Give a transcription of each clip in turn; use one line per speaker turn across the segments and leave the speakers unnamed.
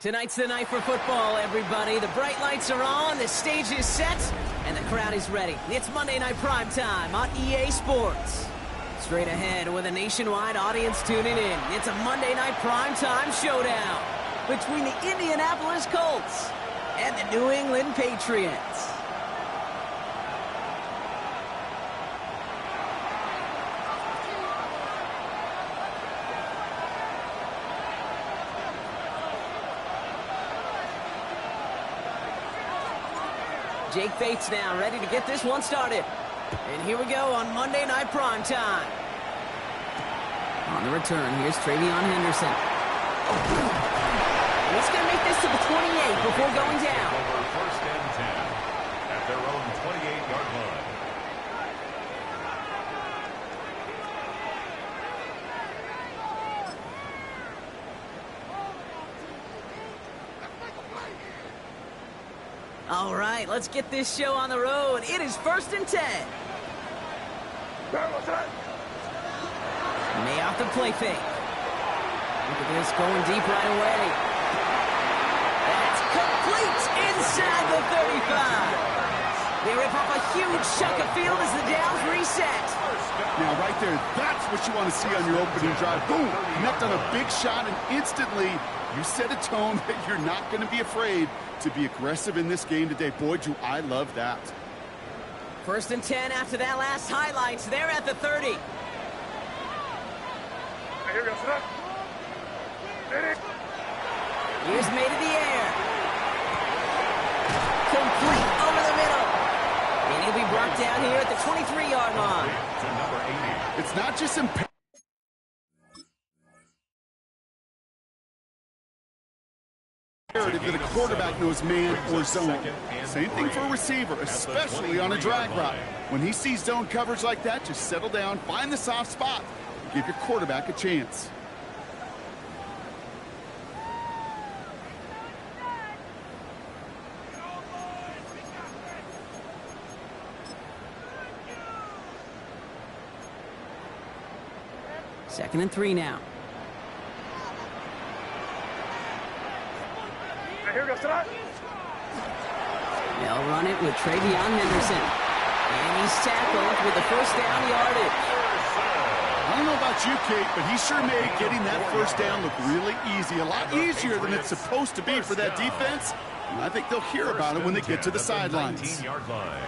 Tonight's the night for football, everybody. The bright lights are on, the stage is set, and the crowd is ready. It's Monday Night Primetime on EA Sports. Straight ahead with a nationwide audience tuning in, it's a Monday Night Primetime showdown between the Indianapolis Colts and the New England Patriots. Jake Bates now ready to get this one started. And here we go on Monday Night Primetime. On the return, here's Travion Henderson. And he's going to make this to the 28 before going down.
Over first and 10 at their own 28-yard line.
All right, let's get this show on the road. It is first and 10. May off the play fake. Look at this, going deep right away. That's complete inside the 35. They rip off a huge chunk of field as the downs reset.
Now, right there, that's what you want to see on your opening drive. Boom! Connect on a big shot, and instantly you set a tone that you're not going to be afraid to be aggressive in this game today. Boy, do I love that.
First and 10 after that last highlights. They're at the 30. Here's made in the air. Complete over the middle. And he'll be brought down here at the 23-yard line.
To number 80.
It's not just imperative that a quarterback knows man or zone. Same thing for a receiver, especially on a drag route. When he sees zone coverage like that, just settle down, find the soft spot, and give your quarterback a chance.
Second and 3 now. They'll run it with Travion Henderson. And he's tackled with the first down yardage.
I don't know about you, Kate, but he sure made getting that first down look really easy. A lot easier than it's supposed to be for that defense. And I think they'll hear about it when they get to the sidelines.
19-yard line.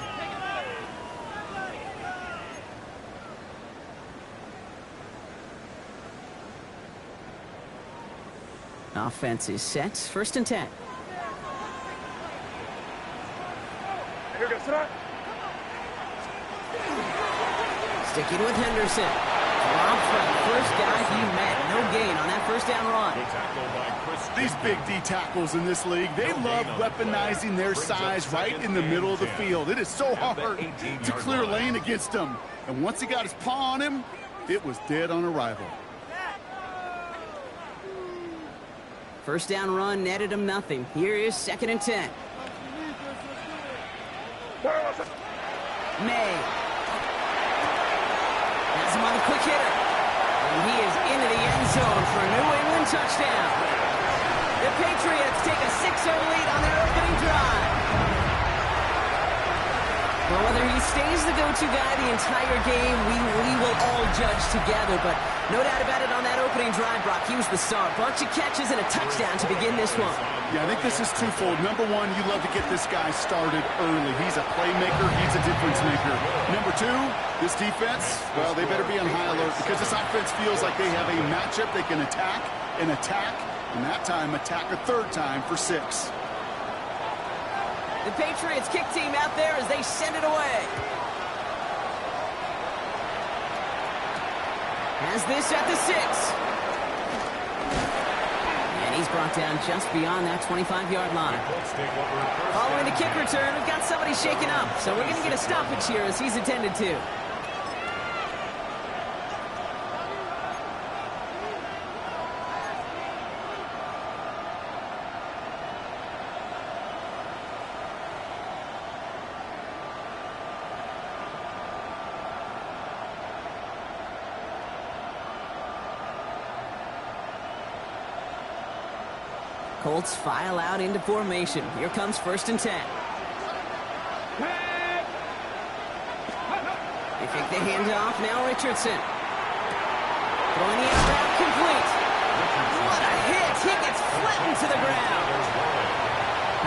Offense is set. First and 10. Sticking with Henderson. Rob for the first guy he met. No gain on that first down run.
These big D tackles in this league, they love weaponizing their size right in the middle of the field. It is so hard to clear lane against them. And once he got his paw on him, it was dead on arrival.
First down run netted him nothing. Here is second and 10. May. Has him on the quick hitter. And he is into the end zone for a New England touchdown. The Patriots take a 6-0 lead on their opening drive. Well, whether he stays the go-to guy the entire game, we will all judge together. But no doubt about it, on that opening drive, Brock, he was the star. Bunch of catches and a touchdown to begin this one.
Yeah, I think this is twofold. Number one, you love to get this guy started early. He's a playmaker. He's a difference maker. Number two, this defense, well, they better be on high alert because this offense feels like they have a matchup they can attack, and that time attack a third time for 6.
The Patriots kick team out there as they send it away. Has this at the 6. And he's brought down just beyond that 25-yard line. Following the kick return, we've got somebody shaken up. So we're going to get a stoppage here as he's attended to. Colts file out into formation. Here comes 1st and 10. They fake the handoff. Now Richardson. Throwing the out route complete. What a hit. He gets flattened to the ground.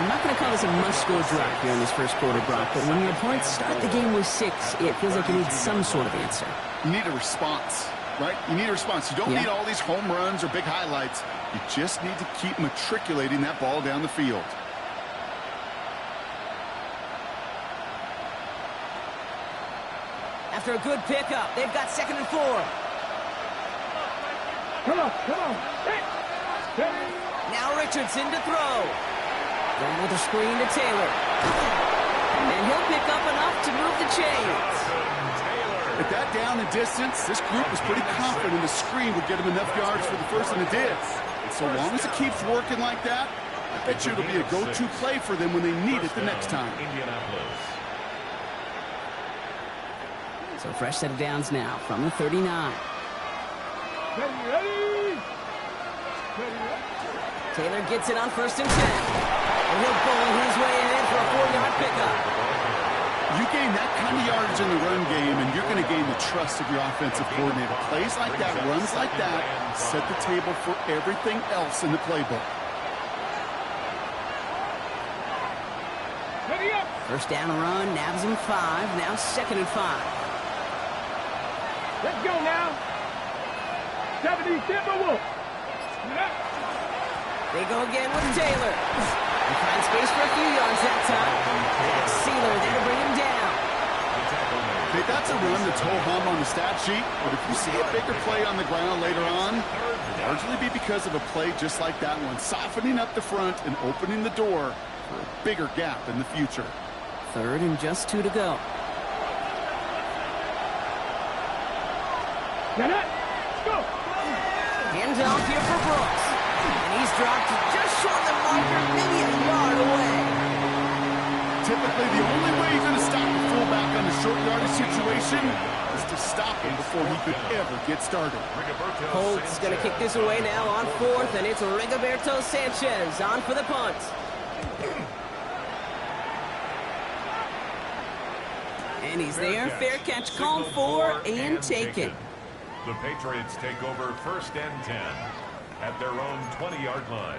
I'm not going to call this a must-score drive here in this first quarter, Brock, but when your opponents start the game with 6, it feels like you need some sort of answer.
You need a response, right? You need a response. You don't need all these home runs or big highlights. You just need to keep matriculating that ball down the field.
After a good pickup, they've got 2nd and 4.
Come on. Hey.
Now Richardson to throw. Going with a screen to Taylor. And he'll pick up enough to move the chains.
At that down and distance, this group was pretty confident the screen would get him enough yards for the first, and it did. And so long as it keeps working like that, I bet you it'll be a go-to play for them when they need it the next time.
So fresh set of downs now from the 39. Taylor gets it on 1st and 10. And he'll pull his way ahead for a 4-yard pickup.
You gain that kind of yardage in the run game, and you're going to gain the trust of your offensive coordinator. Plays like that, runs like that, set the table for everything else in the playbook.
First down run, nabs him 5. Now 2nd and 5.
Let's go now. 70 Timberwolves.
They go again with Taylor. He finds space for a few yards that time. Sealer there to bring him down.
Okay, that's a run that's ho-hum on the stat sheet, but if you see a bigger play on the ground later on, it'll largely be because of a play just like that one, softening up the front and opening the door for a bigger gap in the future.
3rd and just 2 to go.
Go.
Hands off here for Brooks. And he's dropped just short of the marker, maybe a yard away.
Typically, the only way you're going to stop the fullback on a short yardage situation is to stop him before he could ever get started.
Colts going to kick this away now on 4th, and it's Rigoberto Sanchez on for the punt. And he's there. Fair catch called for and taken.
The Patriots take over 1st and 10 at their own 20-yard line.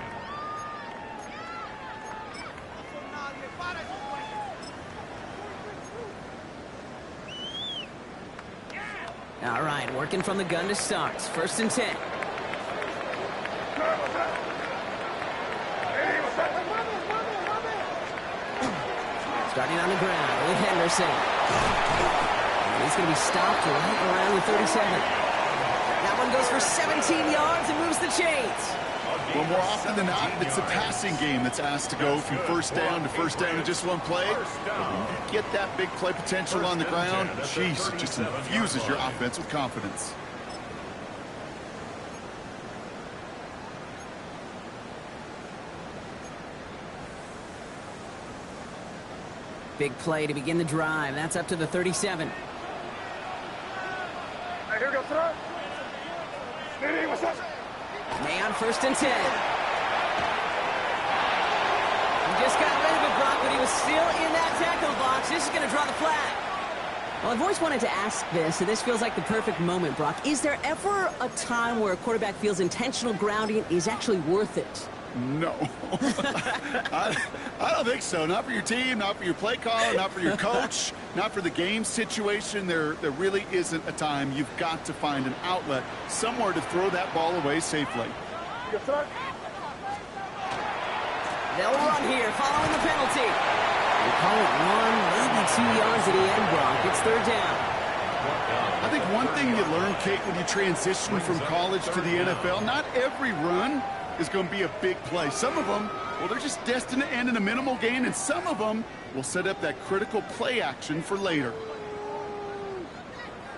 All right, working from the gun to start. 1st and 10. Starting on the ground with Henderson. And he's going to be stopped right around the 37. That one goes for 17 yards and moves the chains.
Well, more often than not, it's a passing game that's asked to go from 1st down to 1st down in just one play. But when you get that big play potential on the ground, jeez, it just infuses your offense with confidence.
Big play to begin the drive. That's up to the 37. May on 1st and 10. He just got rid of it, Brock, but he was still in that tackle box. This is going to draw the flag. Well, I've always wanted to ask this, and this feels like the perfect moment, Brock. Is there ever a time where a quarterback feels intentional grounding is actually worth it?
No. I don't think so. Not for your team, not for your play caller, not for your coach, not for the game situation. There really isn't a time. You've got to find an outlet, somewhere to throw that ball away safely.
They'll run here following the penalty. They call it 1, maybe 2 yards at the end, Brock. It's third down.
I think one thing you learn, Kate, when you transition from college to the NFL, not every run is going to be a big play. Some of them, well, they're just destined to end in a minimal gain, and some of them will set up that critical play action for later.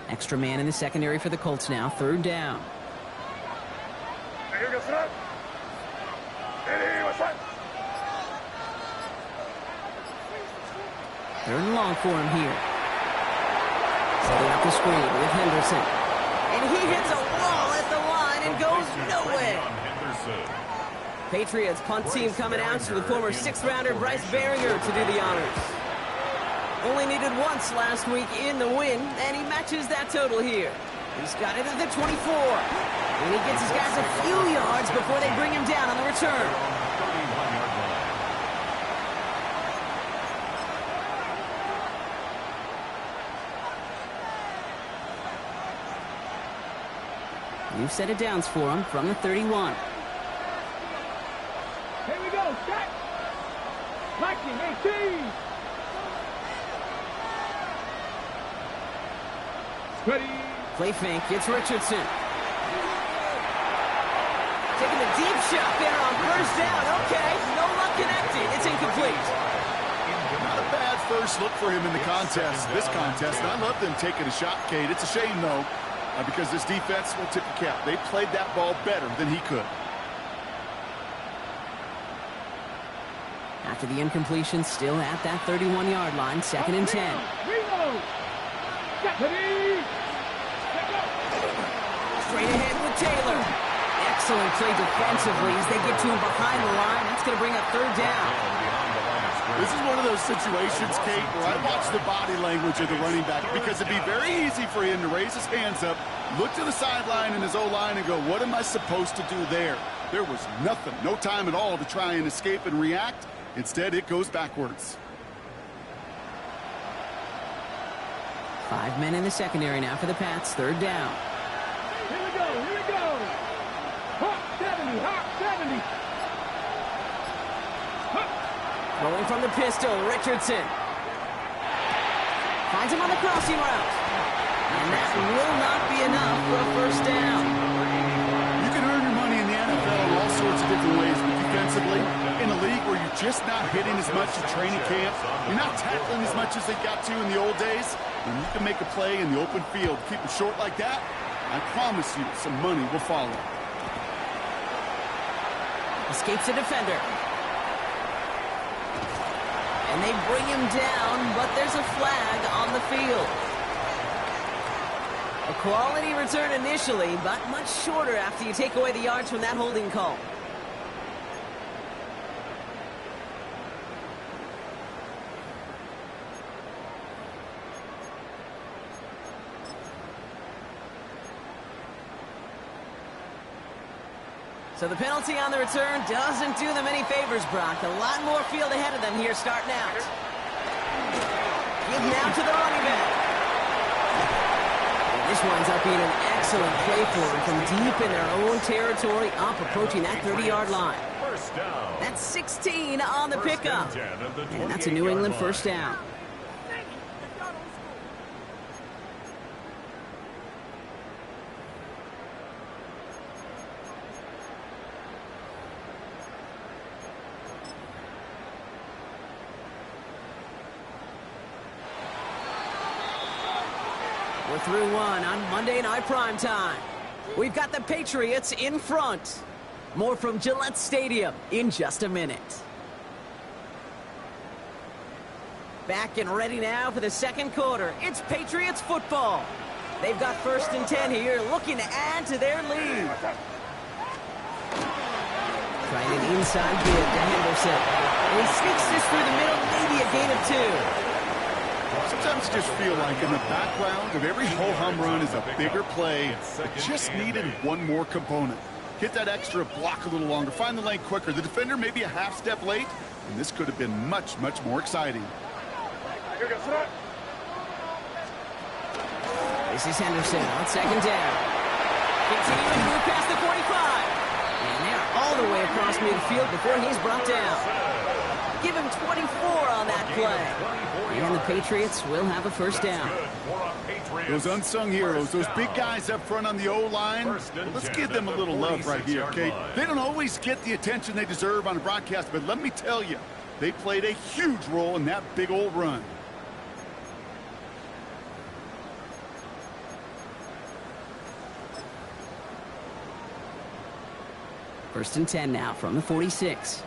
Extra man in the secondary for the Colts now. Third down. Third and long for him here. Setting up the screen with Henderson. And he hits a wall at the line and goes nowhere. Patriots punt team coming out to the former 6th-rounder Bryce Behringer to do the honors. Only needed once last week in the win, and he matches that total here. He's got it at the 24. And he gets his guys a few yards before they bring him down on the return. New set of downs for him from the 31.
Here we go, set. Liking 18. Ready.
Play fake, it's Richardson. Taking the deep shot there on first down. Okay, no luck connected. It's incomplete.
Not a bad first look for him in the contest, this contest. And I love them taking a shot, Kate. It's a shame, though, because this defense will tip the cap. They played that ball better than he could.
After the incompletion, still at that 31-yard line, 2nd and 10.
Reload. Ready.
Straight ahead with Taylor. Excellent play defensively as they get to him behind the line. That's going to bring up third down.
This is one of those situations, Kate, where I watch the body language of the running back, because it'd be very easy for him to raise his hands up, look to the sideline in his O-line and go, what am I supposed to do there? There was nothing, no time at all to try and escape and react. Instead, it goes backwards.
5 men in the secondary now for the Pats. Third down.
Here we go, here we go. Hot 70, hot 70.
Rolling from the pistol, Richardson. Finds him on the crossing route. And that will not be enough for a first down.
You can earn your money in the NFL in all sorts of different ways, but defensively, in a league where you're just not hitting as much at training camp, you're not tackling as much as they got to in the old days, and you can make a play in the open field. Keep them short like that, I promise you some money will follow.
Escapes a defender. And they bring him down, but there's a flag on the field. A quality return initially, but much shorter after you take away the yards from that holding call. So the penalty on the return doesn't do them any favors, Brock. A lot more field ahead of them here starting out. Give now to the running back. And this winds up being an excellent play for them from deep in their own territory, up approaching that 30-yard line.
First down.
That's 16 on the pickup. And that's a New England first down. We're through one on Monday Night Primetime. We've got the Patriots in front. More from Gillette Stadium in just a minute. Back and ready now for the second quarter. It's Patriots football. They've got 1st and 10 here, looking to add to their lead. Trying an inside give to Henderson. And he sneaks this through the middle, maybe a gain of 2.
Sometimes you just feel like in the background of every ho-hum run is a bigger play. It just needed one more component. Hit that extra block a little longer. Find the lane quicker. The defender may be a half step late, and this could have been much, much more exciting.
This is Henderson on 2nd down. Continuing to move past the 45. And they're all the way across midfield before he's brought down. give him 24 on that play. And the Patriots will have a first down.
Those unsung heroes, those big guys up front on the O-line, well, let's give them a little love right here, okay? They don't always get the attention they deserve on a broadcast, but let me tell you, they played a huge role in that big old run.
First and 10 now from the 46.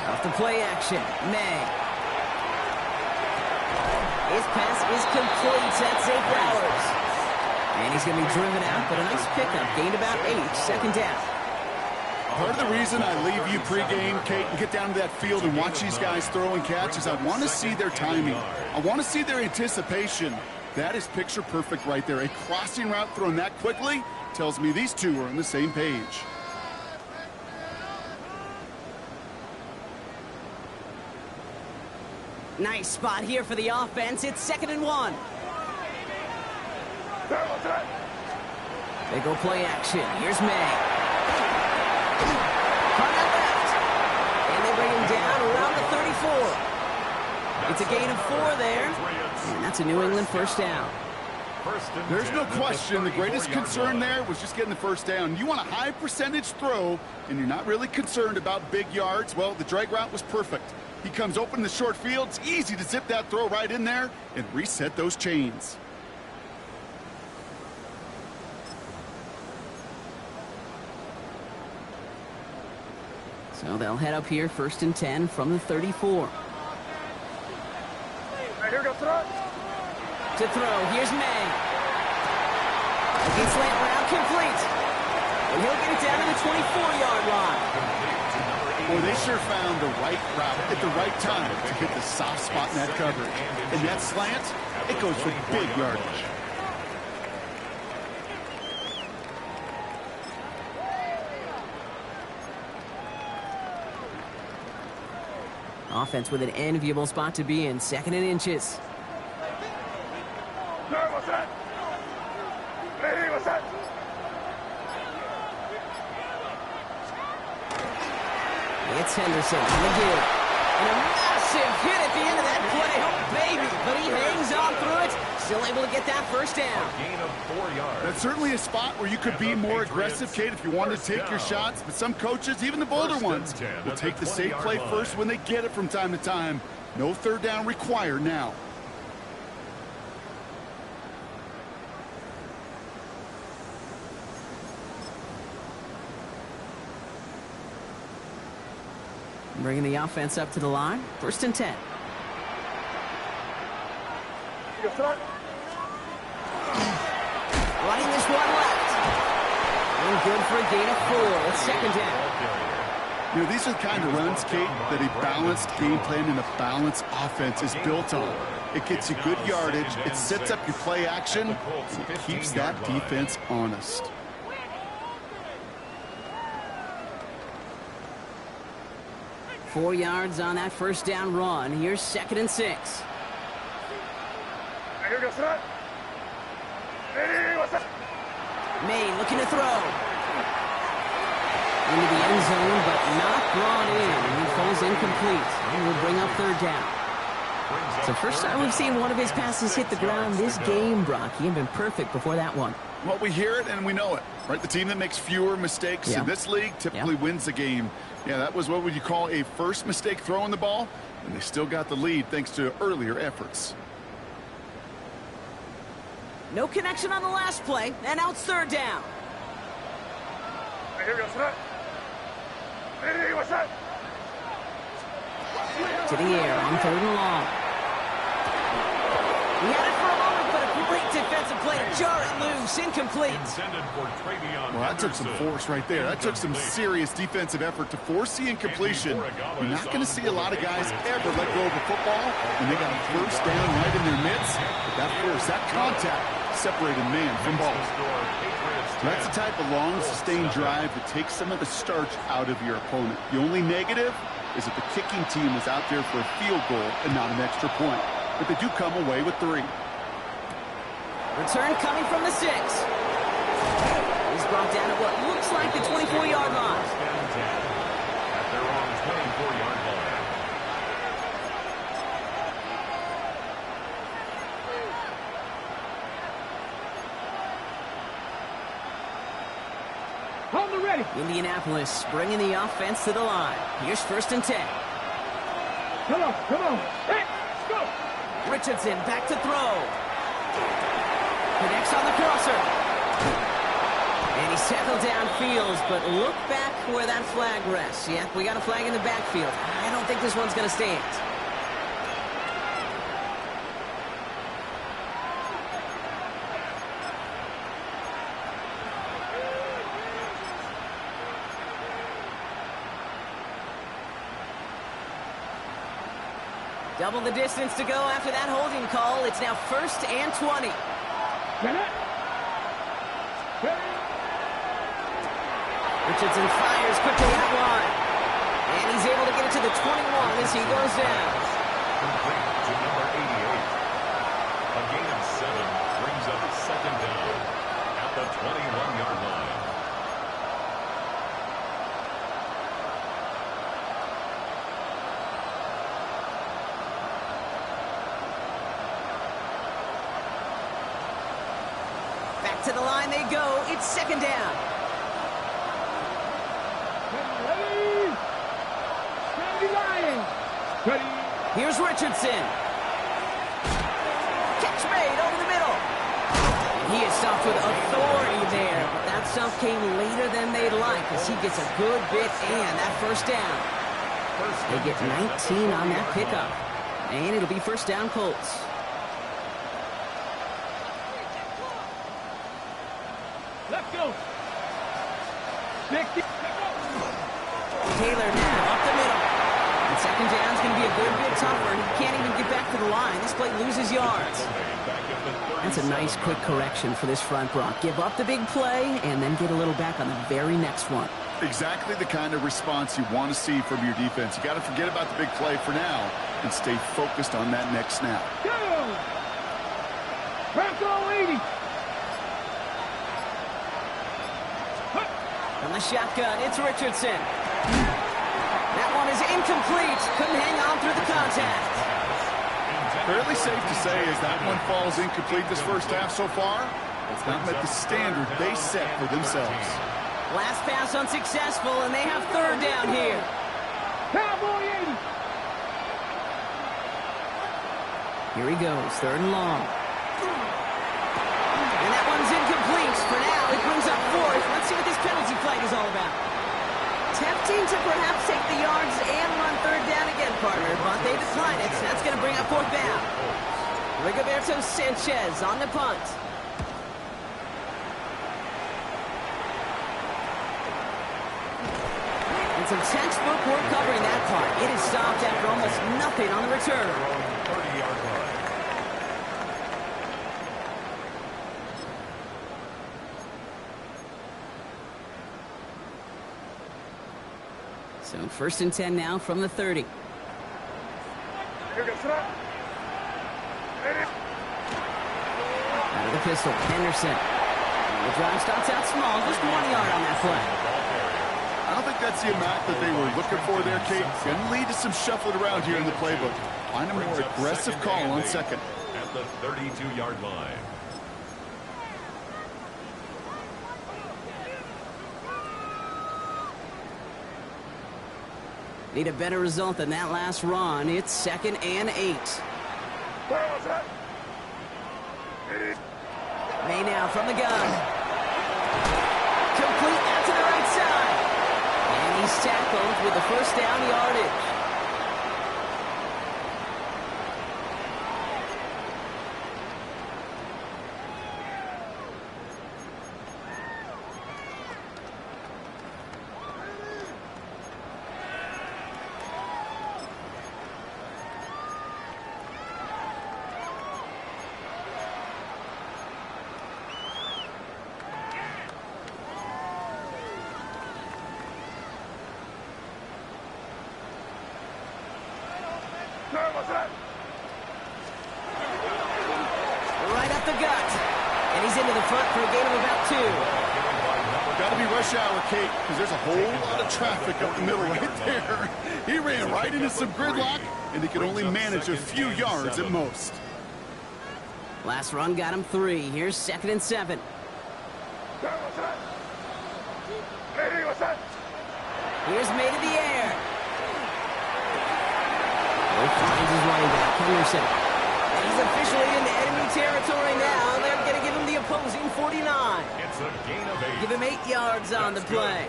Off the play action, May. His pass is complete. That's Zay Flowers. And he's going to be driven out, but a nice pickup. Gained about 8, second down.
Part of the reason I leave you pregame, Kate, and get down to that field and watch these guys throw and catch is I want to see their timing. I want to see their anticipation. That is picture perfect right there. A crossing route thrown that quickly tells me these two are on the same page.
Nice spot here for the offense. It's 2nd and 1. They go play action. Here's May. Punt out left. And they bring him down around the 34. It's a gain of 4 there. And that's a New England first down.
There's no question the greatest concern there was just getting the first down. You want a high percentage throw, and you're not really concerned about big yards. Well, the drag route was perfect. He comes open in the short field. It's easy to zip that throw right in there and reset those chains.
So they'll head up here, 1st and 10 from the 34. To throw, here's May. Against slant route, complete. And he'll get it down to the 24-yard line.
Well, they sure found the right route at the right time to hit the soft spot in that coverage. And that slant, it goes for big yardage.
Offense with an enviable spot to be in, 2nd and inches. It's Henderson on the give. And a massive hit at the end of that play. Oh, baby. But he hangs on through it. Still able to get that first down.
Gain of 4 yards.
That's certainly a spot where you could be more aggressive, Kate, if you wanted to take your shots. But some coaches, even the bolder ones, will take the safe play first when they get it from time to time. No third down required now.
Bringing the offense up to the line. 1st and 10. Running this one left. And good for a gain of 4. It's 2nd down.
You know, these are the kind of runs, Kate, that a balanced game plan and a balanced offense is built on. It gets you good yardage. It sets up your play action. And it keeps that defense honest.
Four yards on that first down run. Here's 2nd and 6. May looking to throw. Into the end zone, but not brought in. And he falls incomplete. And will bring up 3rd down. It's the first time we've seen one of his passes hit the ground this game, Brock. He had been perfect before that one.
Well, we hear it and we know it, right? The team that makes fewer mistakes in this league typically wins the game. Yeah, that was what would you call a first mistake throwing the ball, and they still got the lead thanks to earlier efforts.
No connection on the last play, and now it's 3rd down. To the air on 3rd and long. He had it for a moment, but a great defensive play to jar it loose. Incomplete.
Well, that took some force right there. That took some serious defensive effort to force the incompletion. You're not going to see a lot of guys ever let go of a football when they got a first down right in their midst. But that force, that contact, separated man from ball. That's the type of long, sustained drive that takes some of the starch out of your opponent. The only negative is that the kicking team was out there for a field goal and not an extra point. But they do come away with 3.
Return coming from the 6. He's brought down at what looks like the 24-yard
On the ready.
Indianapolis bringing the offense to the line. Here's 1st and 10.
Come on, come on. Let's go.
Richardson back to throw. Connects on the crosser. And he's tackled downfield, but look back where that flag rests. Yeah, we got a flag in the backfield. I don't think this one's going to stand. Double the distance to go after that holding call. It's now 1st and 20. Richardson fires quickly out wide. And he's able to get it to the 21 as he goes down.
Complete to number 88. A gain of 7 brings up 2nd down at the 21-yard line.
Back to the line they go. It's 2nd down.
Ready. Ready, Lions. Ready.
Here's Richardson. Catch made over the middle. He is stopped with authority there, but that stop came later than they'd like as he gets a good bit and that 1st down. They get 19 on that pickup, and it'll be 1st down Colts.
Let's go.
Taylor now up the middle. And 2nd down's going to be a good bit tougher. He can't even get back to the line. This play loses yards. That's a nice quick correction for this front block. Give up the big play and then get a little back on the very next one.
Exactly the kind of response you want to see from your defense. You got to forget about the big play for now and stay focused on that next snap.
Go. Bronco 80.
From the shotgun, it's Richardson. That one is incomplete. Couldn't hang on through the contact.
Fairly safe to say as that one falls incomplete this first half so far, it's not met the standard they set for themselves.
Last pass unsuccessful, and they have 3rd down here.
Cowboy 80.
Here he goes, 3rd and long. And that one's incomplete. For now, it brings up 4th. Let's see what this penalty flag is all about. Tempting to perhaps take the yards and run 3rd down again, partner, but they decline it. That's going to bring up 4th down. Rigoberto Sanchez on the punt. And some textbook work covering that punt. It is stopped after almost nothing on the return.
30-yard line.
So 1st and 10 now from the 30. Out of the pistol, Henderson. The drive starts out small, just 1 yard on that play.
I don't think that's the amount that they were looking for there, Kate. Going to lead to some shuffling around here in the playbook. Find a more aggressive call on 2nd.
At the 32-yard line.
Need a better result than that last run. It's 2nd and 8. May now from the gun. Complete out to the right side. And he's tackled with the 1st down yardage. Right up the gut. And he's into the front for a gain of about 2.
Got to be rush hour, Kate, because there's a whole lot of traffic up the middle right there. He ran right into some gridlock, and he could only manage a few yards at most.
Last run got him 3. Here's 2nd and 7. Here's made in the air. Finds his running back, Henderson. And he's officially into enemy territory now. They're going to give him the opposing 49.
It's a gain of 8.
Give him 8 yards on the play.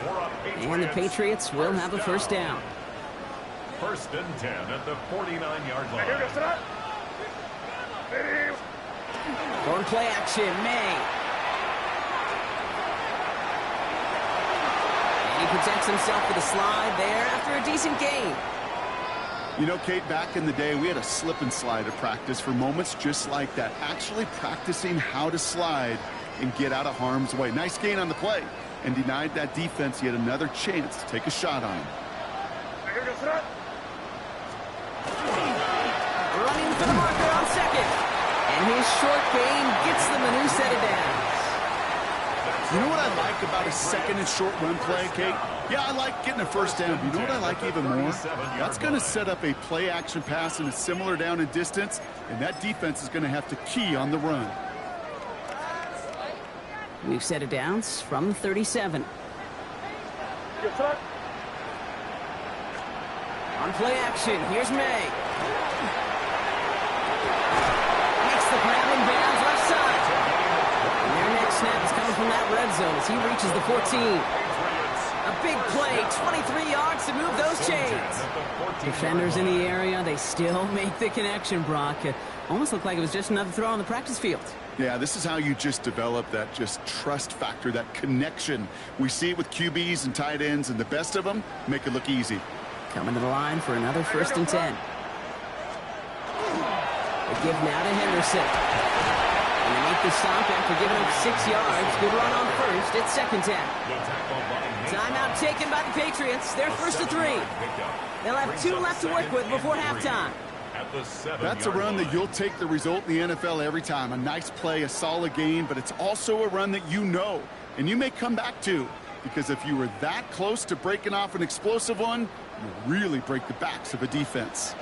And the Patriots will have a first down.
First and 10 at the 49-yard line.
On play action, May. And he protects himself with a slide there after a decent gain.
You know, Kate, back in the day, we had a slip and slide at practice for moments just like that. Actually practicing how to slide and get out of harm's way. Nice gain on the play and denied that defense yet another chance to take a shot on him.
Running for the marker on second. And his short gain gets them a new set of downs.
You know what I like about a second and short run play, Kate? Yeah, I like getting a first down. But you know what I like even more? That's going to set up a play action pass in a similar down and distance, and that defense is going to have to key on the run.
We've set of downs from 37. On play action, here's May. Makes the grab and bounds left side. And their next snap is coming from that red zone as he reaches the 14. A big play, 23 yards to move those chains. Defenders in the area, they still make the connection, Brock. It almost looked like it was just another throw on the practice field.
Yeah, this is how you just develop that just trust factor, that connection. We see it with QBs and tight ends, and the best of them make it look easy.
Coming to the line for another first and 10. They give now to Henderson. And they make the stop after giving up 6 yards. Good run on first. It's second down. Timeout taken by the Patriots. They're first to 3. They'll have 2 left to work with before halftime.
That's a run that you'll take the result in the NFL every time. A nice play, a solid gain, but it's also a run that you know, and you may come back to. Because if you were that close to breaking off an explosive one, you really break the backs of a defense.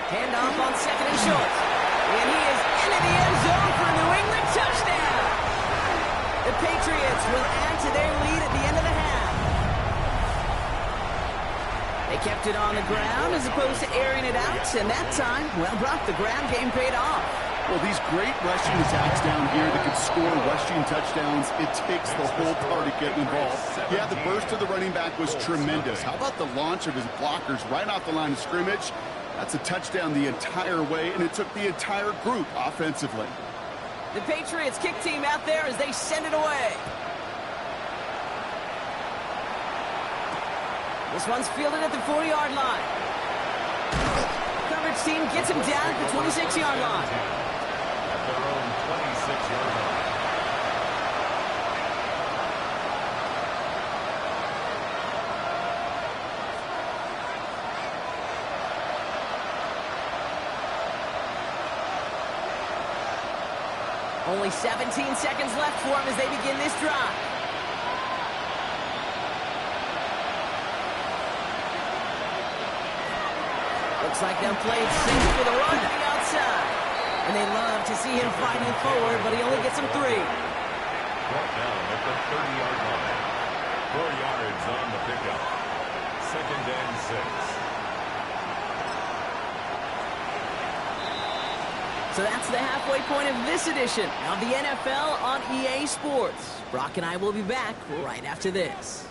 Handoff on second and short. And he is into the end zone for a New England touchdown. The Patriots will add to their lead at the end of the half. They kept it on the ground as opposed to airing it out. And that time, well, Brock, the ground game paid off.
Well, these great rushing attacks down here that can score rushing touchdowns, it takes the whole party getting involved. Yeah, the burst of the running back was tremendous. How about the launch of his blockers right off the line of scrimmage? That's a touchdown the entire way, and it took the entire group offensively.
The Patriots kick team out there as they send it away. This one's fielded at the 40-yard line. Coverage team gets him down at the 26-yard line.
Their own 26-yard line.
Only 17 seconds left for him as they begin this drive. Looks like they'll play it safe for the run to the outside. And they love to see him fighting forward, but he only gets him 3.
Brought down at the 30-yard line. 4 yards on the pickup. Second and 6.
So that's the halfway point of this edition of the NFL on EA Sports. Brock and I will be back right after this.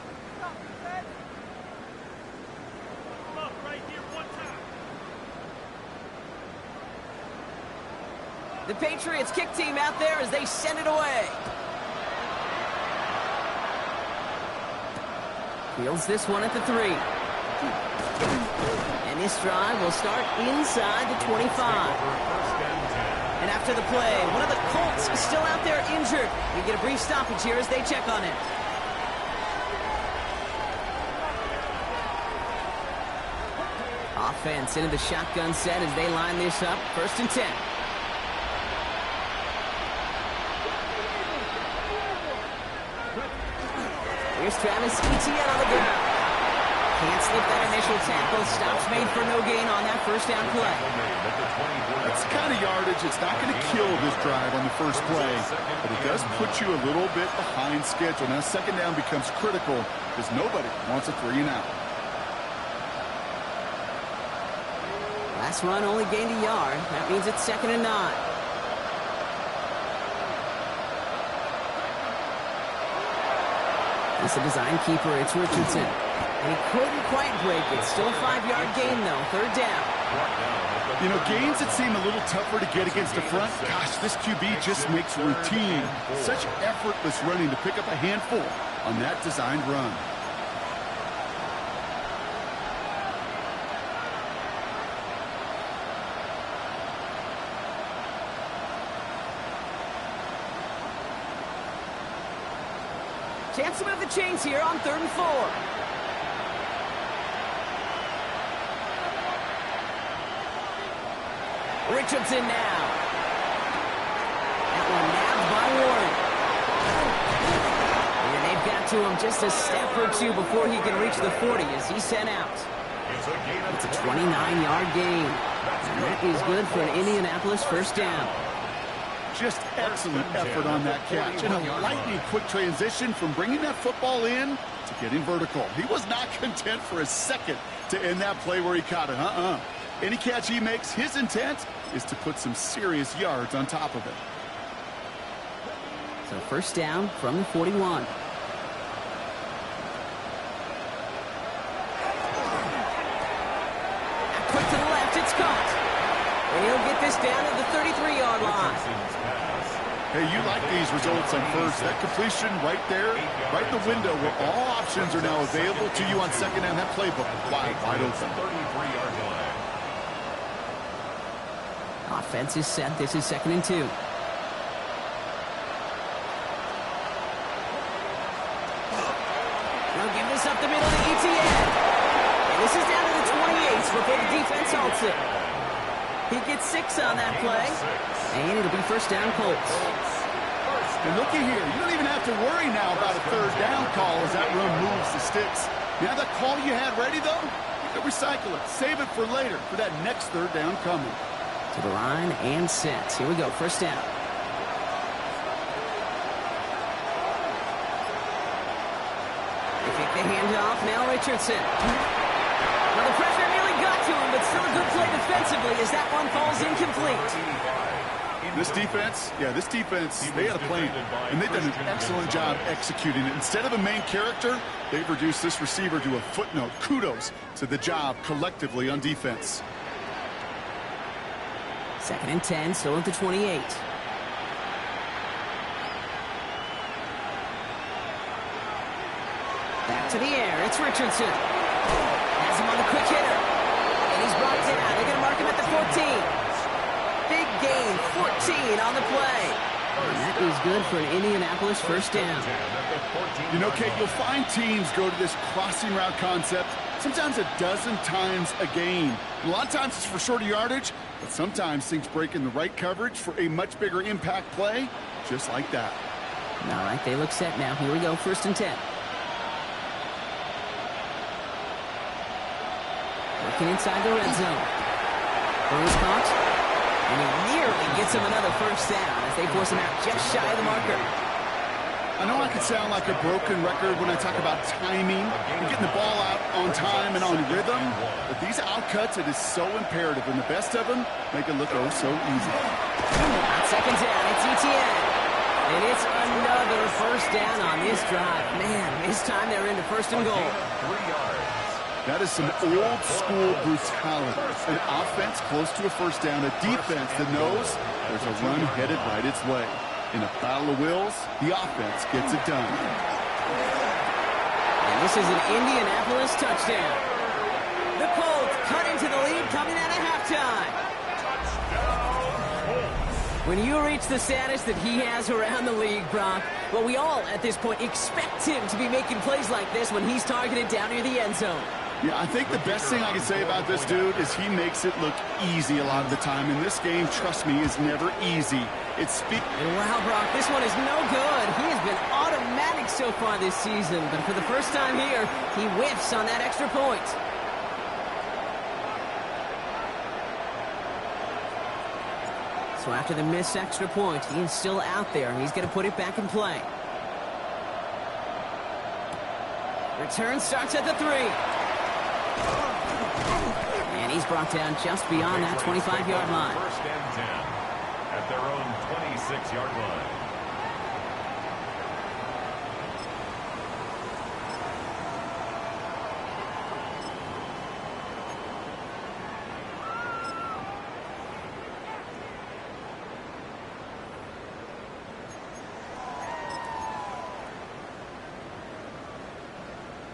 The Patriots kick team out there as they send it away. Fields this one at the 3. And this drive will start inside the 25. And after the play, one of the Colts is still out there injured. We get a brief stoppage here as they check on him. Offense into the shotgun set as they line this up. First and 10. Here's Travis Etienne on the ground. Can't slip that initial tackle. Stops made for no gain on that first down play.
That's the kind of yardage yardage. It's not going to kill this drive on the first play, but it does put you a little bit behind schedule. Now, second down becomes critical because nobody wants a 3-and-out.
Last run only gained a yard. That means it's 2nd and 9. It's a design keeper. It's Richardson. And he couldn't quite break it. Still a 5-yard gain, though. 3rd down.
You know, gains that seem a little tougher to get against the front, gosh, this QB just makes routine. Such effortless running to pick up a handful on that designed run.
Chance to move the chains here on 3rd and 4. Richardson now. That one nabbed by Warren. And they've got to him just a step or two before he can reach the 40 as he's sent out. It's a 29-yard gain. And that is good for an Indianapolis 1st down.
Just excellent effort on that catch. And a lightning quick transition from bringing that football in to getting vertical. He was not content for a second to end that play where he caught it. Any catch he makes, his intent is to put some serious yards on top of it.
So 1st down from the 41. Quick to the left, it's caught. And he'll get this down to the 33-yard line.
Hey, you like these results on first. That completion right there, right in the window where all options are now available to you on 2nd down. That playbook wide open.
33-yard line.
Offense is set. This is 2nd and 2. They'll give this up the middle to ETN. And this is down to the 28 before the defense halts it. He gets 6 on that play. And it'll be 1st down Colts.
And looky here, you don't even have to worry now about a 3rd down call as that run moves the sticks. Now that call you had ready, though, you can recycle it. Save it for later for that next 3rd down coming.
To the line and set. Here we go, 1st down. They take the handoff, now Richardson. Well, the pressure nearly got to him, but still a good play defensively as that one falls incomplete.
This defense, they had a plan, and they've done an excellent job executing it. Instead of a main character, they've reduced this receiver to a footnote. Kudos to the job collectively on defense.
2nd and 10, still at the 28. Back to the air, it's Richardson. Has him on the quick hitter. And he's brought down. They're going to mark him at the 14. Big gain, 14 on the play. And that is good for an Indianapolis 1st down.
You know, Kate, you'll find teams go to this crossing route concept sometimes a dozen times a game. And a lot of times it's for shorter yardage, but sometimes things break in the right coverage for a much bigger impact play, just like that.
All right, they look set now. Here we go, 1st and 10. Working inside the red zone. Burns caught. And he nearly gets him another 1st down as they force him out just shy of the marker.
I know I can sound like a broken record when I talk about timing and getting the ball out on time and on rhythm, but these outcuts, it is so imperative, and the best of them make it look oh so easy.
On 2nd down, it's ETN. And it's another 1st down on this drive. Man, this time they're into 1st and goal.
3 yards.
That is some old school brutality. An offense close to a 1st down, a defense that knows there's a run headed right its way. In a battle of wills, the offense gets it done.
And this is an Indianapolis touchdown. The Colts cut into the lead coming out of halftime. When you reach the status that he has around the league, Brock, well, we all at this point expect him to be making plays like this when he's targeted down near the end zone.
Yeah, I think the best thing I can say about this dude is he makes it look easy a lot of the time. And this game, trust me, is never easy.
And wow, Brock, this one is no good. He has been automatic so far this season. But for the first time here, he whiffs on that extra point. So after the missed extra point, he is still out there. He's going to put it back in play. Return starts at the 3. And he's brought down just beyond that 25-yard line.
First and 10 at their own 26-yard line.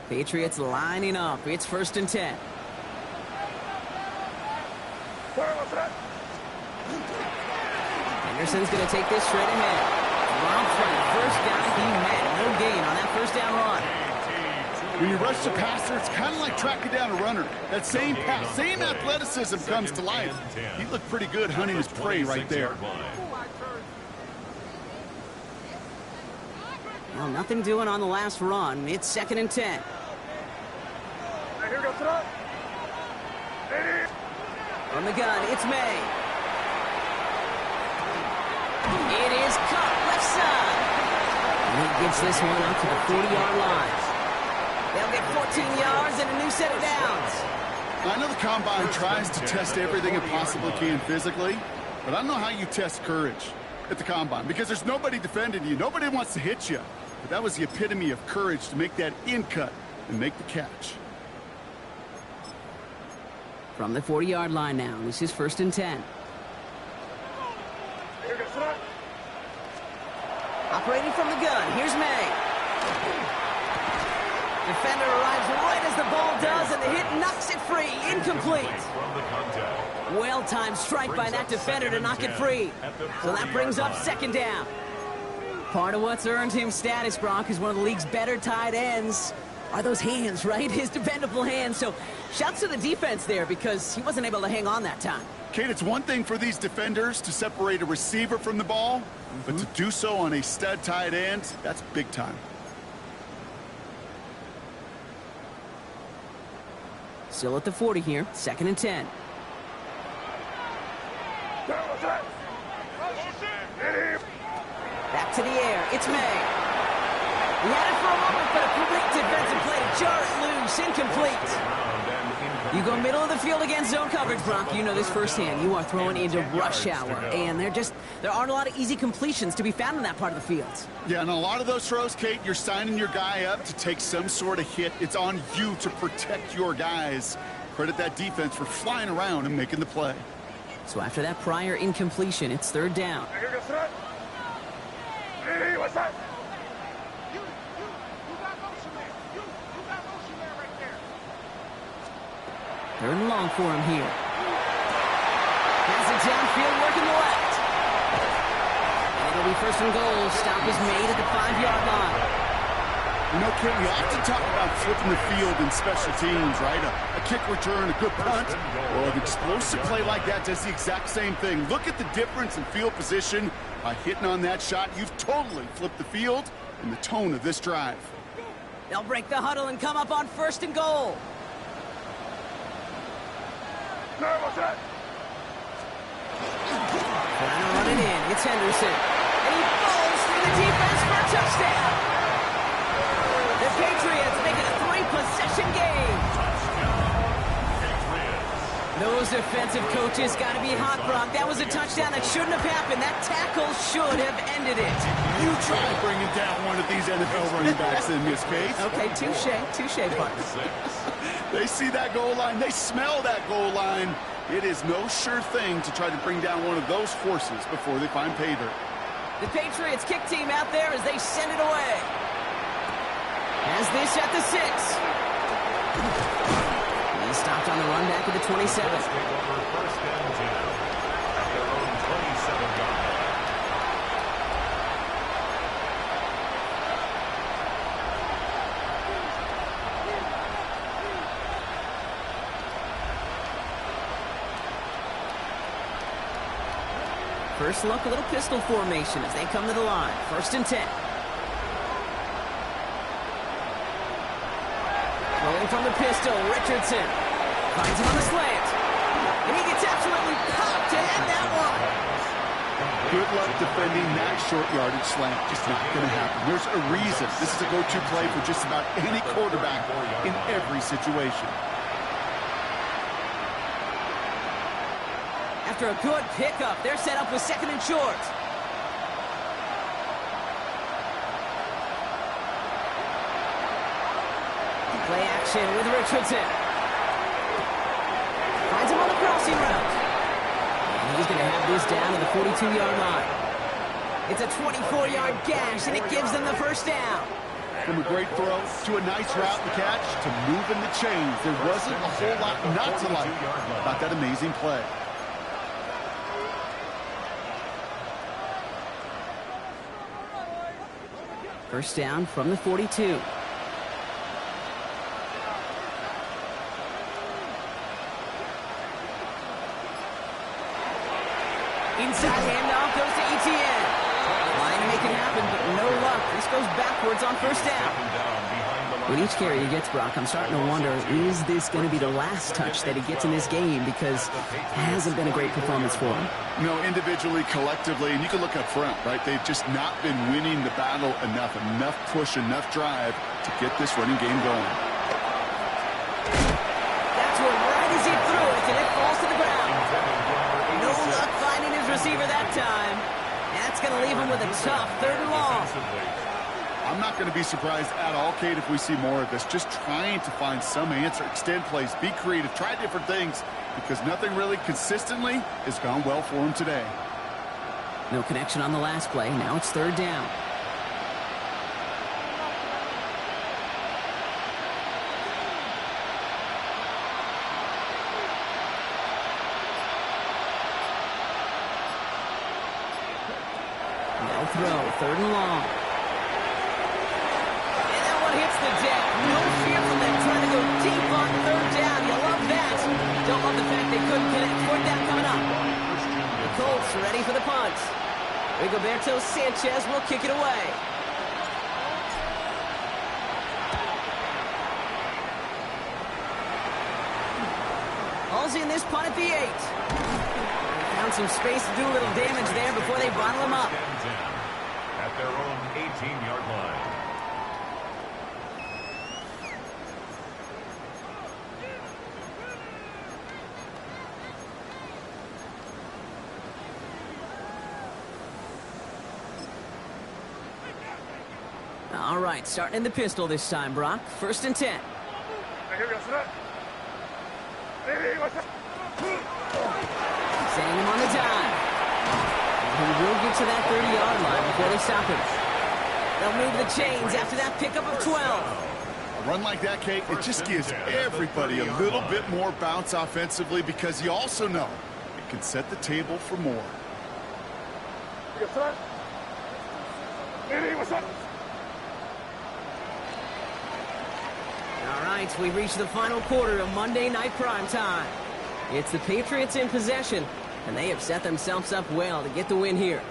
Patriots lining up. It's first and 10. Henderson's going to take this straight ahead. Rob front. First down he had. No gain on that first down run.
When you rush the passer, it's kind of like tracking down a runner. That same pass, same athleticism comes to life. He looked pretty good hunting his prey right there.
Well, nothing doing on the last run. It's second and 10. From the gun, it's May. It is caught left side. And he gets this one out to the 40-yard line. They'll get 14 yards and a new set of downs.
I know the combine tries to test everything it possibly can physically, but I don't know how you test courage at the combine because there's nobody defending you. Nobody wants to hit you. But that was the epitome of courage to make that in cut and make the catch.
From the 40-yard line now, this is first and 10. Operating from the gun, here's May. Defender arrives right as the ball does, and the hit knocks it free. Incomplete. Well-timed strike by that defender to knock it free. So that brings up second down. Part of what's earned him status, Brock, is one of the league's better tight ends. Are those hands, right? His dependable hands. So shouts to the defense there because he wasn't able to hang on that time.
Kate, it's one thing for these defenders to separate a receiver from the ball, but to do so on a stud tight end, that's big time.
Still at the 40 here, second and 10. Back to the air, it's May. He had it for a moment, but a great defensive play to jar it loose, incomplete. You go middle of the field against zone coverage, Brock. You know this firsthand. You are throwing into rush hour, and there aren't a lot of easy completions to be found in that part of the field.
Yeah, and a lot of those throws, Kate, you're signing your guy up to take some sort of hit. It's on you to protect your guys. Credit that defense for flying around and making the play.
So after that prior incompletion, it's third down.
What's that?
Third and long for him here. Has it downfield, working the left. And it'll be first and goal. Stop is made at the 5-yard line.
You know, Kate, we often talk about flipping the field in special teams, right? A kick return, a good punt. Well, an explosive play like that does the exact same thing. Look at the difference in field position. By hitting on that shot, you've totally flipped the field and the tone of this drive.
They'll break the huddle and come up on first and goal.
What's that?
Trying to run it in. It's Henderson. And he falls through the defense for a touchdown. The Patriots make it a 3-possession game. Those defensive coaches got to be hot, Brock. That was a touchdown that shouldn't have happened. That tackle should have ended it.
You try bringing down one of these NFL running backs in this case.
Okay, touche, partner.
They see that goal line. They smell that goal line. It is no sure thing to try to bring down one of those horses before they find pay dirt.
The Patriots kick team out there as they send it away. Has this at the 6. He stopped on the run back at the 27.
First and 10 at their own 27-yard line.
First look, a little pistol formation as they come to the line. First and 10. Rolling from the pistol, Richardson finds him on the slant. And he gets absolutely popped to end that one.
Good luck defending that short yardage slant. Just not going to happen. There's a reason. This is a go-to play for just about any quarterback in every situation.
After a good pickup, they're set up with 2nd and short. Play action with Richardson. Finds him on the crossing route. And he's going to have this down to the 42-yard line. It's a 24-yard gash, and it gives them the first down.
From a great throw to a nice route and catch to moving the chains, there wasn't a whole lot not to like about that amazing play.
First down from the 42. Inside handoff goes to Etienne. Trying to make it happen, but no luck. This goes backwards on first down. With each carry he gets, Brock, I'm starting to wonder, is this going to be the last touch that he gets in this game? Because it hasn't been a great performance for him.
No, individually, collectively, and you can look up front, right? They've just not been winning the battle enough push, enough drive to get this running game going.
That's one right as he threw it, and it falls to the ground. No luck finding his receiver that time. That's going to leave him with a tough 3rd and long.
I'm not going to be surprised at all, Kate, if we see more of this. Just trying to find some answer, extend plays, be creative, try different things, because nothing really consistently has gone well for him today.
No connection on the last play. Now it's 3rd down. No throw, 3rd and long. Hits the deck. No fear from them trying to go deep on 3rd down. You love that. Don't love the fact they couldn't connect. 4th down coming up. The Colts are ready for the punt. Rigoberto Sanchez will kick it away. Hauls in this punt at the 8. Found some space to do a little damage there before they bottle him up.
At their own 18-yard line.
All right, starting in the pistol this time, Brock. 1st and 10. Sending him on the dime. He will get to that 30-yard line before they stop him. They'll move the chains after that pickup of 12.
A run like that, Kate, it just gives everybody a little bit more bounce offensively, because you also know it can set the table for more.
All right, we reach the final quarter of Monday Night Primetime. It's the Patriots in possession, and they have set themselves up well to get the win here.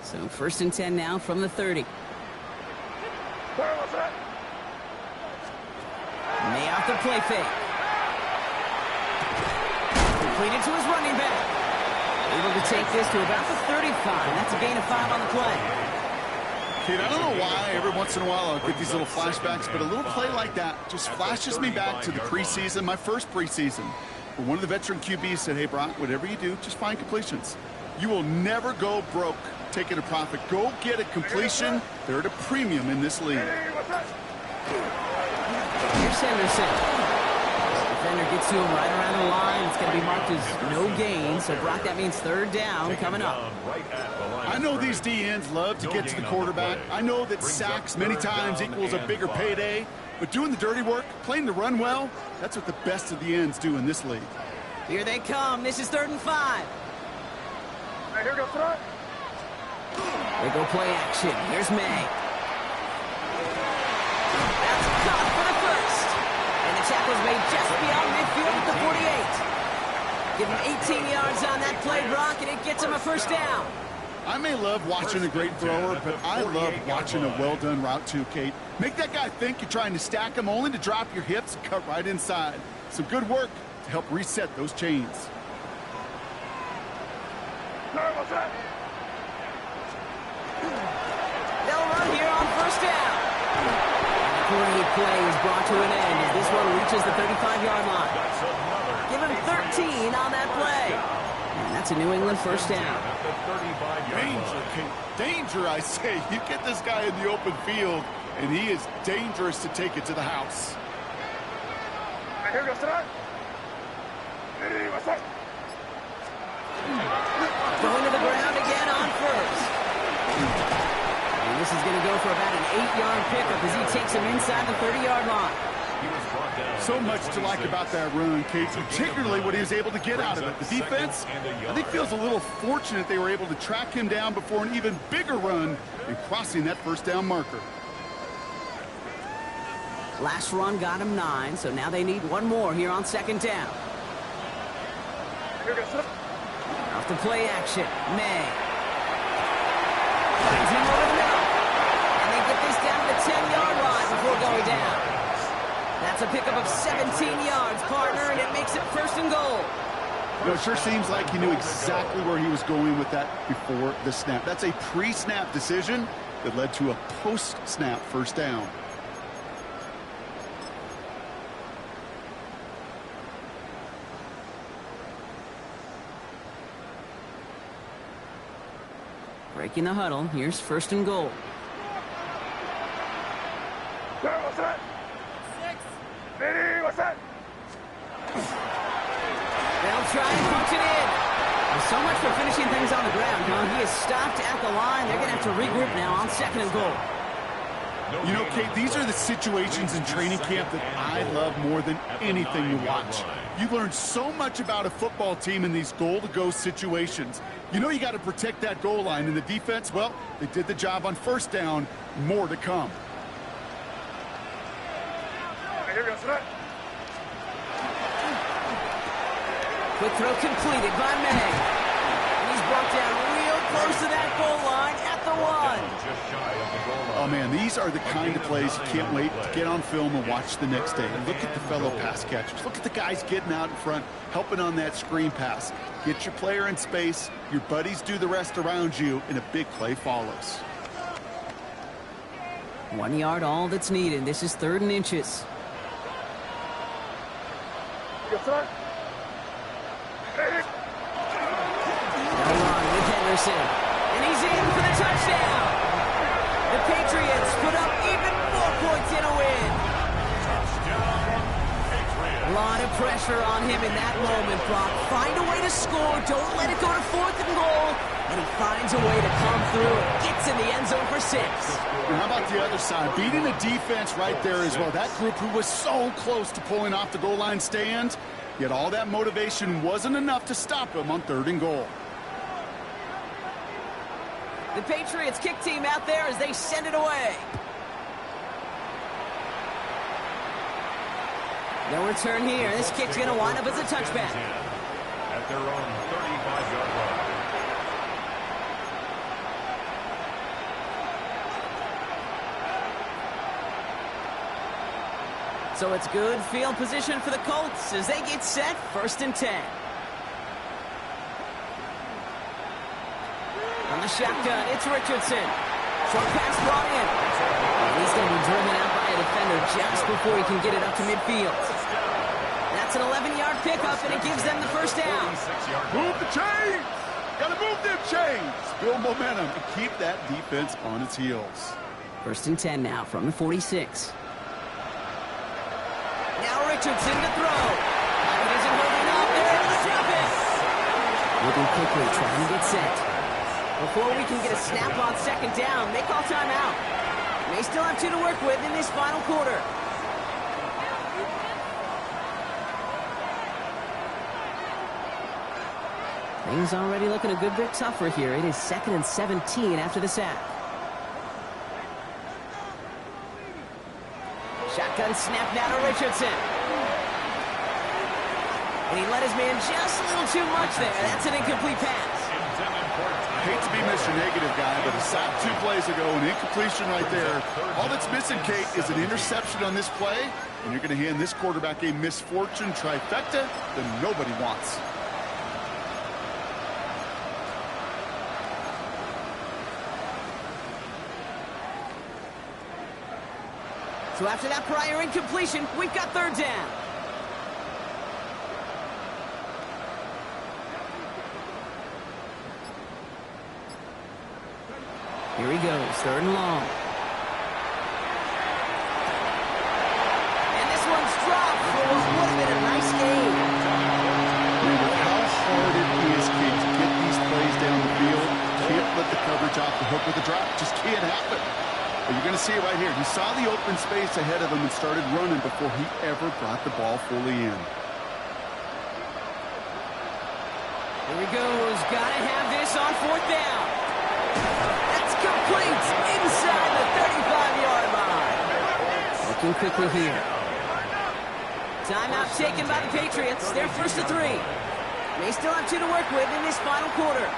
So 1st and 10 now from the 30. May out the play fake. Completed to his running back. Able to take this to about the 35. That's a gain of 5 on the play.
Kate, I don't know why every once in a while I'll get these little flashbacks, but a little play like that just flashes me back to the preseason, my first preseason, where one of the veteran QBs said, hey, Brock, whatever you do, just find completions. You will never go broke taking a profit. Go get a completion. They're at a premium in this league.
Here's Henderson. Defender gets to him right around the line. It's going to be marked as no gain. So, Brock, that means 3rd down coming up.
I know these DNs love to get to the quarterback. I know that sacks many times equals a bigger payday. But doing the dirty work, playing the run well, that's what the best of the ends do in this league.
Here they come. This is 3rd and 5.
Here goes front.
They go play action. Here's May. That's caught for the first. And the tackle's made just beyond midfield at the 48. Give him 18 yards on that play, Brock, and it gets him a 1st down.
I may love watching a great thrower, but I love watching a well-done route too, Kate. Make that guy think you're trying to stack him, only to drop your hips and cut right inside. Some good work to help reset those chains.
They'll run here on first down. Great play is brought to an end as this one reaches the 35-yard line. Give him 13 on that play. And that's a New England first down.
Danger, Kate. Danger, I say. You get this guy in the open field, and he is dangerous to take it to the house.
Going to the ground again on first. And this is going to go for about an 8-yard pickup as he takes him inside the 30-yard line.
So much to like about that run, Kate, particularly what he was able to get out of it. The defense, I think, feels a little fortunate they were able to track him down before an even bigger run and crossing that first down marker.
Last run got him 9, so now they need one more here on second down. Off the play action, May. Finds him over the middle. And they get this down to the 10-yard line before going down. That's a pickup of 17 yards, partner, and it makes it first and goal.
You know, it sure seems like he knew exactly where he was going with that before the snap. That's a pre-snap decision that led to a post-snap first down.
Breaking the huddle, here's first and goal. They'll try and punch it in. Well, so much for finishing things on the ground, huh? He is stopped at the line. They're going to have to regroup now on second and goal.
You know, Kate, these are the situations in training camp that I love more than anything to watch. You learn so much about a football team in these goal-to-go situations. You know you got to protect that goal line, and the defense, well, they did the job on first down. More to come.
Quick throw completed by May. And he's brought down real close to that goal line at the 1.
Oh, man, these are the kind of plays you can't wait to get on film and watch the next day. Look at the fellow pass catchers. Look at the guys getting out in front, helping on that screen pass. Get your player in space, your buddies do the rest around you, and a big play follows.
1 yard, all that's needed. This is 3rd and inches.
Yes,
They'll run with Henderson. And he's in for the touchdown. The Patriots put up even more points in a win. A lot of pressure on him in that moment, Brock. Find a way to score. Don't let it go to 4th and goal. And he finds a way to come through and gets in the end zone for 6.
And how about the other side? Beating the defense right there as well. That group who was so close to pulling off the goal line stand, yet all that motivation wasn't enough to stop him on 3rd and goal.
The Patriots kick team out there as they send it away. No return here. This kick's going to wind up as a touchback.
At their own 35-yard line.
So it's good field position for the Colts as they get set 1st and 10. On the shotgun, it's Richardson. Short pass brought in. And he's going to be driven out by a defender just before he can get it up to midfield. That's an 11-yard pickup, and it gives them the first down.
Move the chains! Gotta move them chains! Build momentum and keep that defense on its heels.
1st and 10 now from the 46. Now Richardson to throw. It isn't holding up. They're able to drop it. Moving quickly, trying to get set. Before we can get a snap on 2nd down, they call timeout. They still have 2 to work with in this final quarter. Things already looking a good bit tougher here. It is 2nd and 17 after the sack. Shotgun snap now to Richardson. And he let his man just a little too much there. That's an incomplete pass.
Hate to be Mr. Negative guy, but a sack 2 plays ago, an incompletion right there. All that's missing, Kate, is an interception on this play, and you're going to hand this quarterback a misfortune trifecta that nobody wants.
So after that prior incompletion, we've got 3rd down. Here he goes, 3rd and long. And this one's dropped for what would have been a nice game.
Remember how hard it is, Kate, to get these plays down the field. Can't let the coverage off the hook with a drop. Just can't happen. But you're going to see it right here. He saw the open space ahead of him and started running before he ever brought the ball fully in.
Here he goes. Got to have this on 4th down. That's complete inside the 35-yard line. Looking quickly here. Timeout taken by the Patriots. They're 1st and 3. They still have 2 to work with in this final quarter.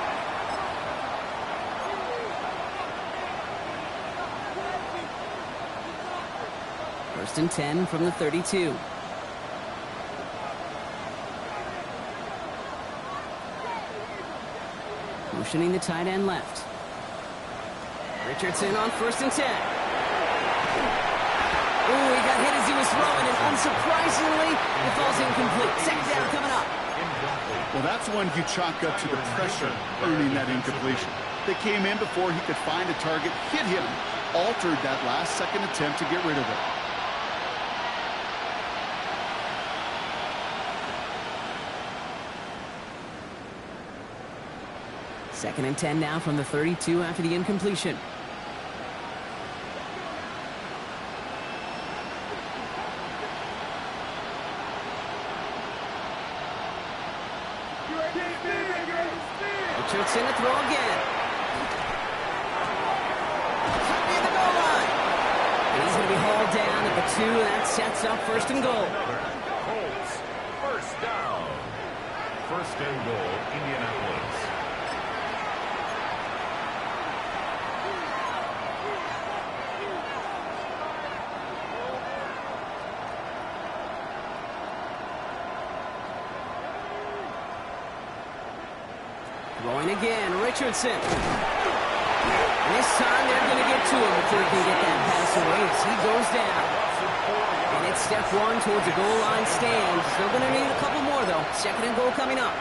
First and 10 from the 32. Motioning the tight end left. Richardson on 1st and 10. Ooh, he got hit as he was throwing, and unsurprisingly, it falls incomplete. 2nd down coming up.
Well, that's one you chalk up to the pressure earning that incompletion. They came in before he could find a target, hit him, altered that last-second attempt to get rid of it.
Second and 10 now from the 32 after the incompletion. Richardson to throw again. Near the goal line. And he's going to be hauled down at the 2. That sets up 1st and goal.
Colts, 1st down. 1st and goal, Indianapolis.
Throwing again, Richardson. And this time they're going to get to him before he can get that pass away as he goes down. And it's step 1 towards the goal line stand. Still going to need a couple more, though. 2nd and goal coming up.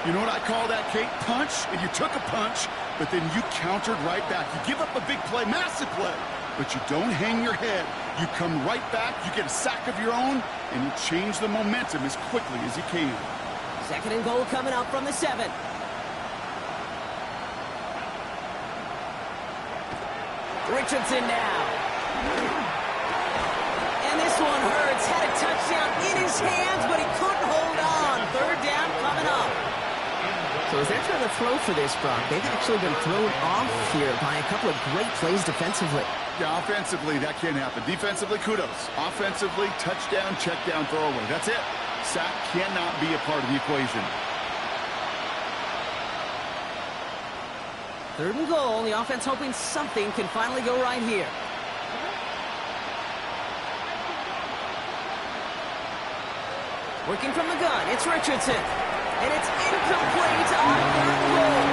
You know what I call that, Kate? Punch, and you took a punch, but then you countered right back. You give up a big play, massive play, but you don't hang your head. You come right back, you get a sack of your own, and you change the momentum as quickly as you can.
2nd and goal coming up from the 7. Richardson now. And this one hurts. Had a touchdown in his hands, but he couldn't hold on. 3rd down coming up. So as they're trying to throw for this, Brock, they've actually been thrown off here by a couple of great plays defensively.
Yeah, offensively, that can't happen. Defensively, kudos. Offensively, touchdown, check down, throwaway. That's it. Sack cannot be a part of the equation.
3rd and goal. The offense hoping something can finally go right here. Working from the gun, it's Richardson. And it's incomplete on 3rd and goal.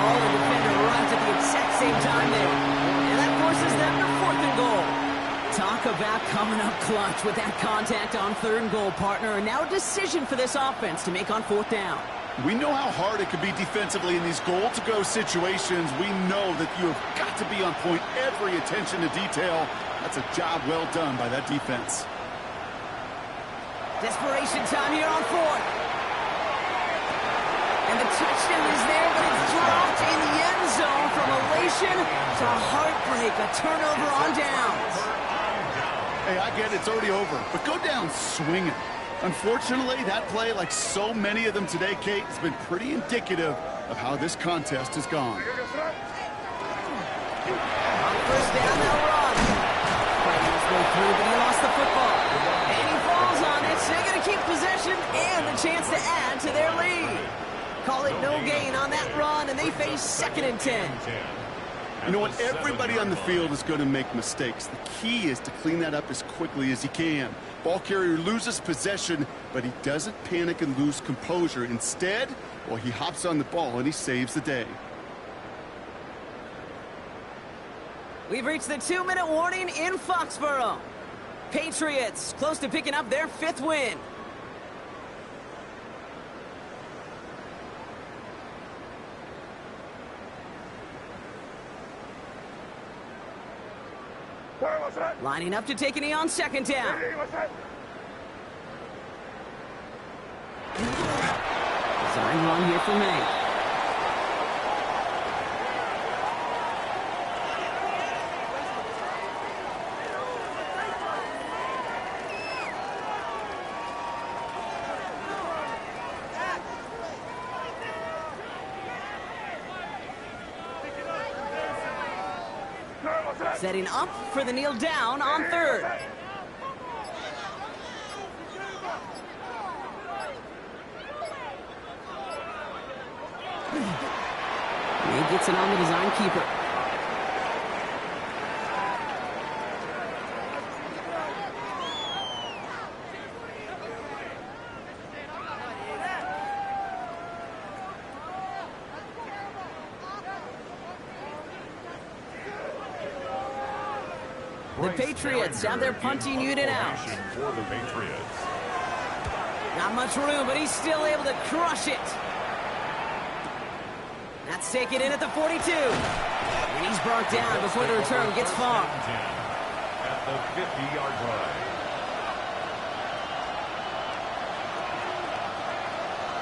Ball and defender arrives at the exact same time there. And that forces them to 4th and goal. Talk about coming up clutch with that contact on 3rd and goal, partner. And now a decision for this offense to make on 4th down.
We know how hard it can be defensively in these goal-to-go situations. We know that you have got to be on point, every attention to detail. That's a job well done by that defense.
Desperation time here on 4th. And the touchdown is there, but it's dropped in the end zone from elation to heartbreak, a turnover on downs.
Hey, I get it, it's already over, but go down swinging. Unfortunately, that play, like so many of them today, Kate, has been pretty indicative of how this contest has gone.
On 1st down, they'll run. Fighting his way through, but he lost the football. And he falls on it, so they're going to keep possession and the chance to add to their lead. call it no gain on that run, and they face 2nd and 10.
You know what? Everybody on the field is going to make mistakes. The key is to clean that up as quickly as he can. Ball carrier loses possession, but he doesn't panic and lose composure. Instead, well, he hops on the ball and he saves the day.
We've reached the 2-minute warning in Foxborough. Patriots close to picking up their 5th win. Lining up to take a knee on 2nd down. Design run here for May. Setting up for the kneel down on 3rd. He gets it on the design keeper. The Patriots have their punting unit out.
For the Patriots.
Not much room, but he's still able to crush it. That's taken in at the 42. And he's brought down before the return gets far.
At the 50-yard line.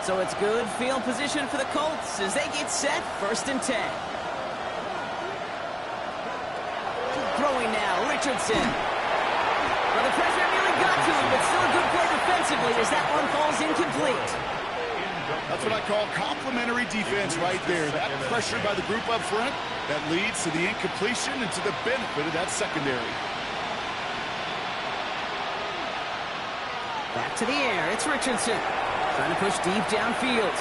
So it's good field position for the Colts as they get set 1st and 10. Throwing now, Richardson. Well, the pressure nearly got to him, but still a good play defensively as that one falls incomplete.
That's what I call complimentary defense right there. That pressure by the group up front, that leads to the incompletion and to the benefit of that secondary.
Back to the air, it's Richardson. Trying to push deep downfield.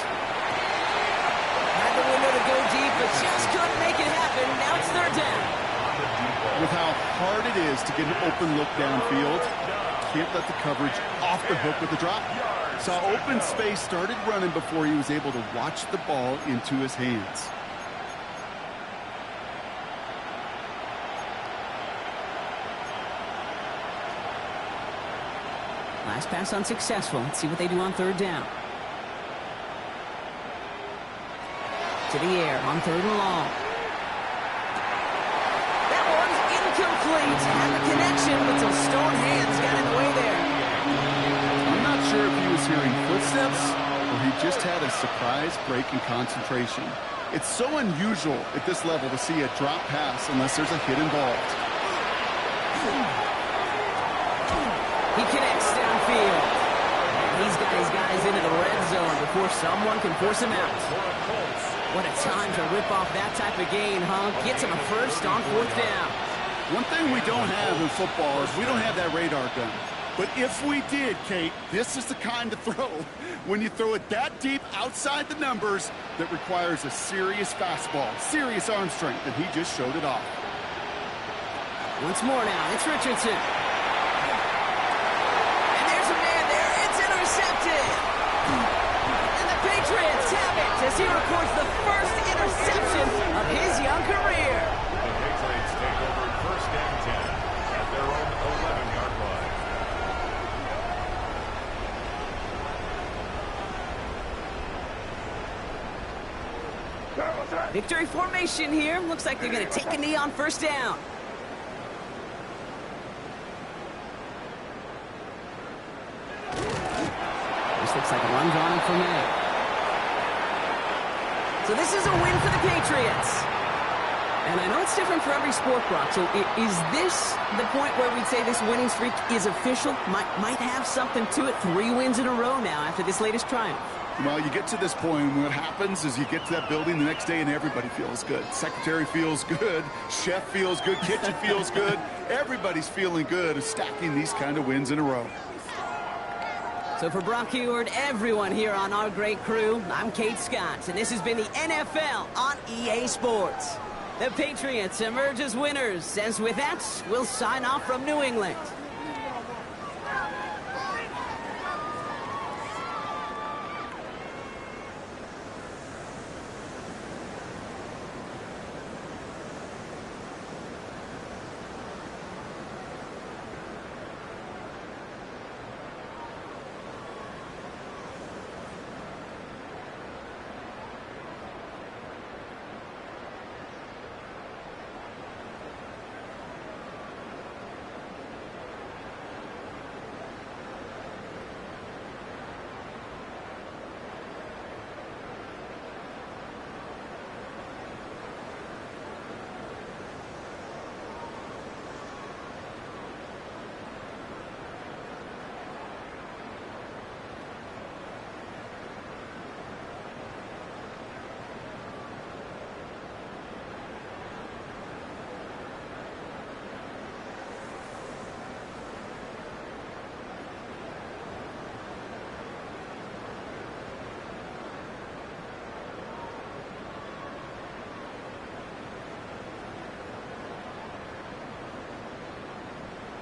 Had the window to go deep, but just couldn't make it happen. Now it's 3rd down.
With how hard it is to get an open look downfield, can't let the coverage off the hook with the drop. Saw open space, started running before he was able to watch the ball into his hands.
Last pass unsuccessful. Let's see what they do on 3rd down. To the air on 3rd and long. That one's incomplete. Had the connection, but some stone hands got in the way there.
I'm not sure if he was hearing footsteps or he just had a surprise break in concentration. It's so unusual at this level to see a drop pass unless there's a hit involved.
He connects downfield. He's got his guys into the red zone before someone can force him out. What a time to rip off that type of gain, huh? Gets him a 1st on 4th down.
One thing we don't have in football is we don't have that radar gun. But if we did, Kate, this is the kind of throw, when you throw it that deep outside the numbers, that requires a serious fastball, serious arm strength, and he just showed it off.
Once more now, it's Richardson. And there's a man there, it's intercepted. And the Patriots have it as he records the 1st interception of his young career.
The Patriots take over 1st and 10 at their own 11-yard line.
Victory formation here. Looks like they're going to take a knee on 1st down. This looks like a run drawn for me. So this is a win for the Patriots. And I know it's different for every sport, Brock. So is this the point where we'd say this winning streak is official? Might have something to it. 3 wins in a row now after this latest triumph.
Well, you get to this point, and what happens is you get to that building the next day and everybody feels good. Secretary feels good, chef feels good, kitchen feels good. Everybody's feeling good of stacking these kind of wins in a row.
So for Brock Heward, everyone here on our great crew, I'm Kate Scott, and this has been the NFL on EA Sports. The Patriots emerge as winners, as with that, we'll sign off from New England.